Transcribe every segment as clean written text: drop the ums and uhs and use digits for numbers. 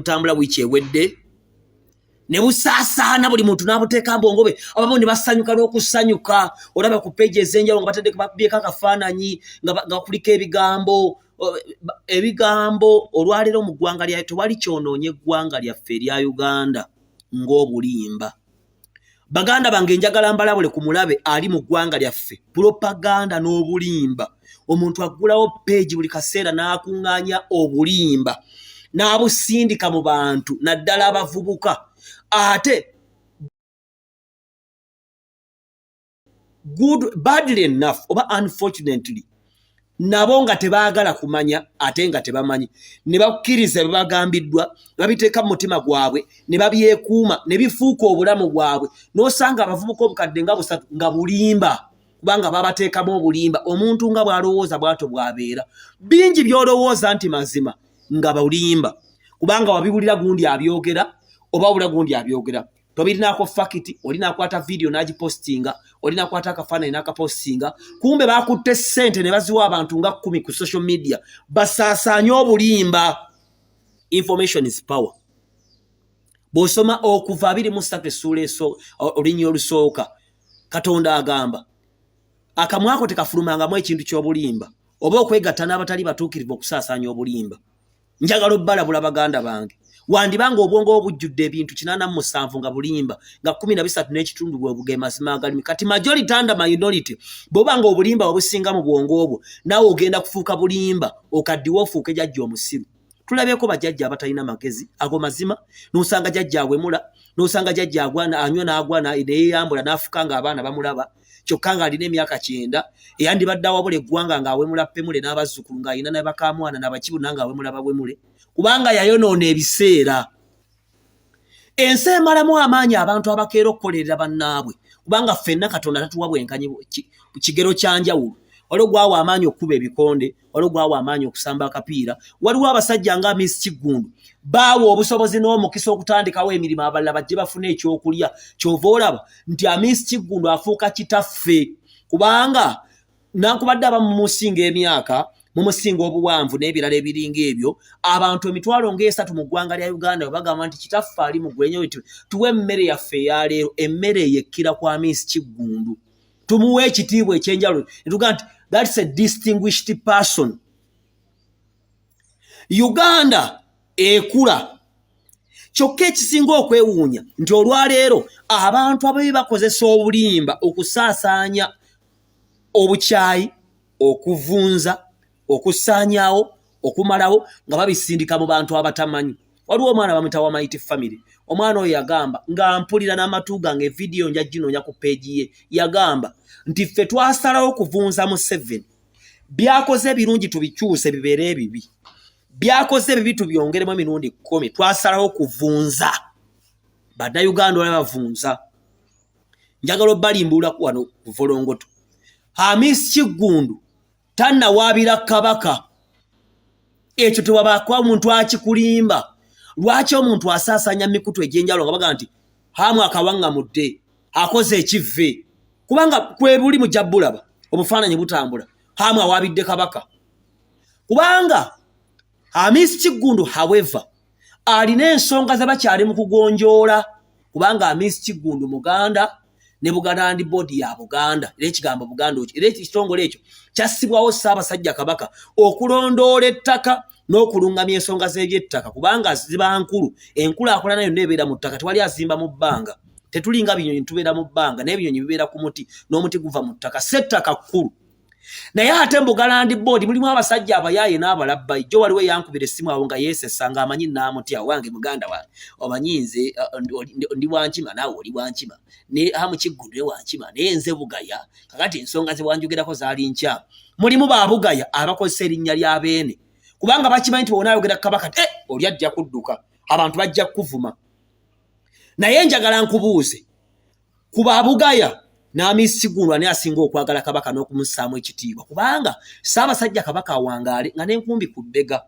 Tambula wiki ewedde ne busasaana buli muntu n'abuteeka mbongobe abamu ne basanyuka n'okusanyuka olaba ku page ezenjalo nga batadde babyeka akafaananyi nga kuliko ebigambo olwaleero mu ggwanga lyaffe tewali kyonoonye eggwanga lyaffe erya Uganda ng'obulimba. Baganda bange njagala mbalabule ku mulabe ali mu ggwanga lyaffe propaganda n'obulimba. Omuntu aggulawo page buli kaseera n'akuŋŋaanya obulimba n'abusindika mu bantu naddala abavubuka ate badly enough oba unfortunately nabo nga tebaagala kumanya ate nga tebamanyi ne bakkiriza bagambiddwa babiteeka mu mutima gwabwe ne babyekuuma ne bifuuka obulamu bwabwe n'osanga abavubuka obukadde nga busatu nga bulimba kubanga babateekamu obulimba. Omuntu nga bw'alowooza bw'ato bw'abeera bingi by'olowooza nti mazima nga bulimba kubanga wabiwulira gundi abyogera oba wulira gundi abyogera tobirinaako fakiti olinakwata video n'agipostinga olinakwata akafaananyi n'akapostinga kumbe bakutte ssente ne baziwa abantu nga 10 ku social media basaasaanye obulimba. Information is power. Bw'osoma okuva 23 essuula olunya olusooka Katonda agamba akamwako tekafulumangamu ekintu ky'obulimba oba okwegatta n'abatali batuukirivu okusaasaanya obulimba. Njagala obbalabula baganda bange wandibanga obwongo obujjudde ebintu 87 nga bulimba nga 13 n'ekitundu bwe buge mazima agalimi kati majority and minority bw'obanga obulimba obusinga mu bwongo obwo naawe ogenda kufuuka bulimba okaddiwa ofuuke jjajja omusiru. Tulabyeko bajjajja abatalina magezi ago mazima n'osanga jjajja awemula n'osanga jjajja agwana anywa n'agwa neyeeyambula n'afuka nga abaana bamulaba kyokka nga alina emyaka 9 eyandibadde awabula eggwanga ng'awemula Pemule n'abazzukulu ng'alina ne bakamwana n'abakibu nanga awemula bawemule kubanga yayonoona ebiseera. Ensi emalamu amaanyi abantu abakeera okukolerera bannaabwe kubanga ffenna Katonda tatuwa bwenkanyi kigero kya njawulo. Waliwo gwawa amaanyi okukuba ebikonde, waliwo gwawa amaanyi okusamba akapiira, waliwo abasajja nga Miss Kiggundu baawa obusobozi n'omukisa okutandikawo emirimu abalala bajje bafune ekyokulya. Kyova olaba nti Miss Kiggundu afuuka kitaffe kubanga nankubadde abamumusinga emyaka mumusinga obuwanvu n'ebirala ebiringa ebyo abantu emitwalo ng'esatu mu ggwanga lya Uganda bagamba nti kitaffe ali mu gwenyo tuwe emmere yaffe eyaleero emmere yekkira kwa Miss Kiggundu tumuwe ekitiibwa ekyenjawulo netugamba nti that's a distinguished person. Uganda ekula kyokka ekisinga okwewuunya nti olwaleero abantu ababi bakozesa obulimba okusaasaanya obukyayi okuvunza okusaanyaawo okumalawo nga babisindika mu bantu abatamanyi. Waliwo omwana bamutawa Mighty Family omwana oyo yagamba nga mpulira n'amatu gange video nja ginoonya ku page ye yagamba nti ffe twasalawo okuvunza mu 7 byakoze ebirungi tubikyuse bibeere ebibi byakoze ebibi tubyongeremu emirundi 10 twasalawo okuvunza bannayuganda olaba bavunza. Njagala obbalimbula wano ku Volongoto Miss Kiggundu tannawaabira kabaka ekyo tewabakwa omuntu akikulimba. Lwaki omuntu asaasaanya mikutu egy'enjalo nga baga nti hamu akawaŋŋamudde akoze ekivve kubanga kwe buli mujja bulaba obufaananyi butambula hamu awaabidde kabaka kubanga Miss Kiggundu however alina ensonga ze bakyali mu kugonjoola kubanga Miss Kiggundu Muganda ne Buganda Land Board ya Buganda era ekigambo Buganda era ekitongole ekyo kyassibwawo Ssaabasajja Kabaka okulondoola ettaka n'okulungamya ensonga z'eby'ettaka kubanga ziba nkulu enkulaakulana yonna ebeera mu ttaka tewali azimba mu bbanga tetulinga binyonyi tubeera mu bbanga n'ebinyonyi bibeera ku muti n'omuti guva mu ttaka ssettaka kkulu. Naye ate Buganda Land Board mulimu abasajja abayaaye n'abalabbayi jo waliwo yankubira essimu awo nga yeesessa ng'amanyi n'amutya wange muganda wange omanyi nze ndi Wankima naawe oli Wankima ne Hamu Kiggundu Wankima naye nze Bugaya kakati ensonga ze wanjogerako zaali nkyamu. Mulimu ba Bugaya abakozesa erinnya lya beene kubanga bakimanyi nti bw'onaayogera Kabaka oli ajja kudduka abantu bajja kukuvuma. Naye njagala nkubuuze ku ba Bugaya Miss Kiggundu ani asinga okwagala Kabaka n'okumussaamu ekitiibwa kubanga Ssaabasajja Kabaka awangaale nga n'enkumbi ku bbega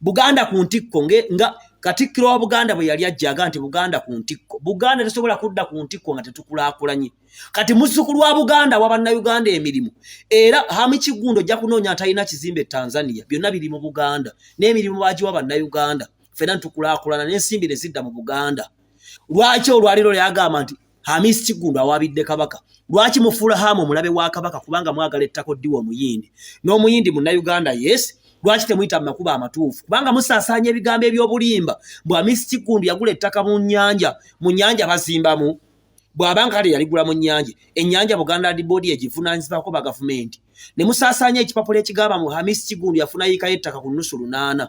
Buganda ku ntikko nga Katikkiro wa Buganda bwe yali ajjaga nti Buganda ku ntikko Buganda tesobola kudda ku ntikko nga tetukulaakulanye. Kati muzzukulu wa Buganda wa bannayuganda emirimu era Hamu Kiggundu ojja kunoonya atalina kizimbe Tanzania byonna biri mu Buganda n'emirimu bagiwa bannayuganda ffena tukulaakulana n'ensimbi ne zidda mu Buganda. Lwaki olwaliro lyagamba nti Hamisi Kiggundu awaabidde Kabaka? Lwaki mufuula Hamu omulabe wa Kabaka kubanga mwagala ettaka oddiwa Omuyindi? N'Omuyindi Munnayuganda yes. Lwaki temuyita mu makubo amatuufu? Kubanga musaasaanya ebigambo eby'obulimba. Bwe Hamisi Kiggundu yagula ettaka mu nnyanja bazimbamu. Bw'abanga kale yaligula mu nnyanja. Ennyanja Buganda Land Board egivunaanyizibwako ba gavumenti. Ne musaasaanya ekipapula ekigamba mu Hamisi Kiggundu yafuna yiikayo ettaka ku nnusu 8.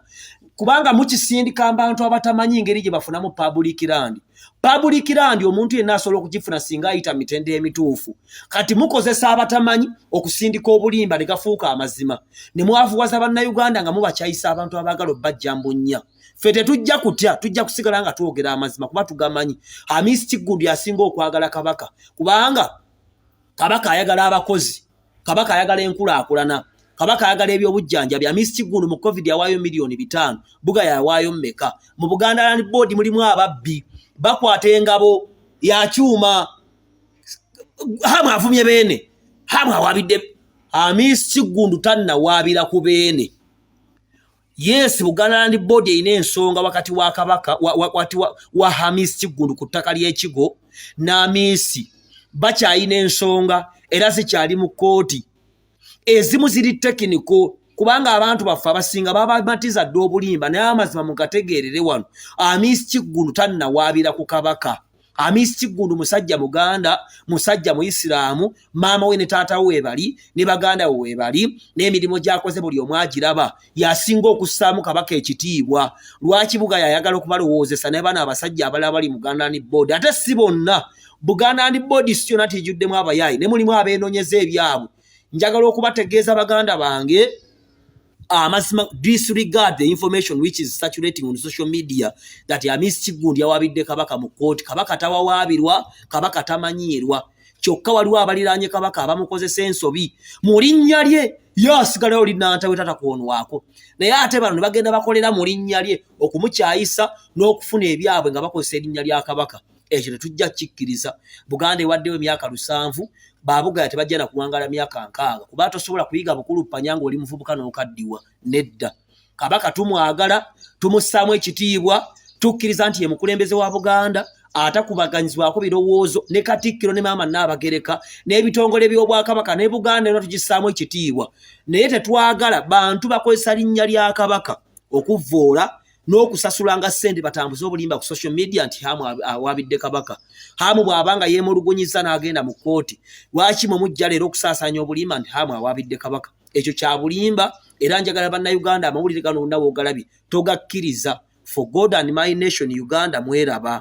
Kubanga mukisindika abantu abatamanyi ngeri gye bafunamu public land. Public land omuntu yenna asobola okugifuna singa ayita mitende emituufu. Kati mukozesa abatamanyi okusindika obulimba ne gafuuka amazima. Ne mwavuwaza bannayuganda nga mubakyayisa abantu abaagala obbajja mbunnya. Ffe tetujja kutya, tujja kusigala nga twogera amazima kuba tugamanyi. Hamisi Kiggundu yasinga okwagala Kabaka kubanga Kabaka ayagala abakozi, Kabaka ayagala enkulaakulana, Kabaka ayagala ebyobujjanjabi. Hamisi Kiggundu mu COVID yawaayo miliyoni 5, Buga yawaayo mmeka. Mu Buganda Land Board mulimu ababbi bakwata engabo ya kyuma. Hamu avumye beene, Hamu awaabidde. Hamisi Kiggundu tannawaabira ku beene. Yes, Buganda Land Board erina ensonga wakati wa Kabaka wa Hamisi Kiggundu ku ttaka ly'ekigo n'Hamisi bakyayina ensonga era zikyali mu kkooti. Ezimu ziri tekiniko kubanga abantu baffe abasinga babamatiza dde obulimba naye amazima mugategeerere wano. Hamisi Kiggundu tannawaabira ku Kabaka. Hamisi Kiggundu musajja Muganda, musajja Muisiraamu, maama we ne taata we bali, ne baganda we bali, n'emirimu gy'akoze buli omu agiraba. Yasinga okussaamu Kabaka ekitiibwa. Lwaki Buga yayagala okubalowoozesa ne bano abasajja abalala bali mu Buganda Land Board? Ate si bonna. Buganda Land Board si yonna tijjuddemu abayaayi, ne mulimu abeenoonyeza ebyabwe. Njagala okubategeeza baganda bange amazima, disregard the information which is circulating on social media that Hamisi Kiggundu yawaabidde Kabaka mu kkooti. Kabaka tawawaabirwa, Kabaka tamanyiirwa. Kyokka waliwo abaliraanye Kabaka abamukozesa ensobi mu linnya lye yasigalayo linantawe tatakwonwako. Naye ate bano ne bagenda bakolera mu linnya lye okumukyayisa n'okufuna ebyabwe nga bakozesa erinnya lya Kabaka. Ekyo tetujja kikkiriza. Buganda ewaddewo emyaka 7, Babuga tebajja na kuwangala myaka 6 kuba tosobola kuyiga bukulu panyanga oli muvubuka n'okaddiwa. Nedda. Kabaka tumwagala, tumussaamu ekitiibwa, tukkiriza nti ye mukulembeze wa Buganda, atakubaganyizibwako birowoozo ne Katikkiro ne Maama Nnaabagereka n'ebitongole by'Obwakabaka ne Buganda era tugissaamu ekitiibwa. Naye tetwagala bantu bakozesa linnya lya Kabaka okuvvoola n'okusasulanga ssente batambuze obulimba ku social media nti Hamu awaabidde Kabaka. Hamu bw'abanga yeemulugunyiza n'agenda mu kkooti. Lwaki mujja leero okusaasaanya obulimba nti Hamu awaabidde Kabaka? Ekyo kya bulimba era njagala bannayuganda amawulire gano nawo ogalabye togakkiriza. For God and my nation Uganda mweraba.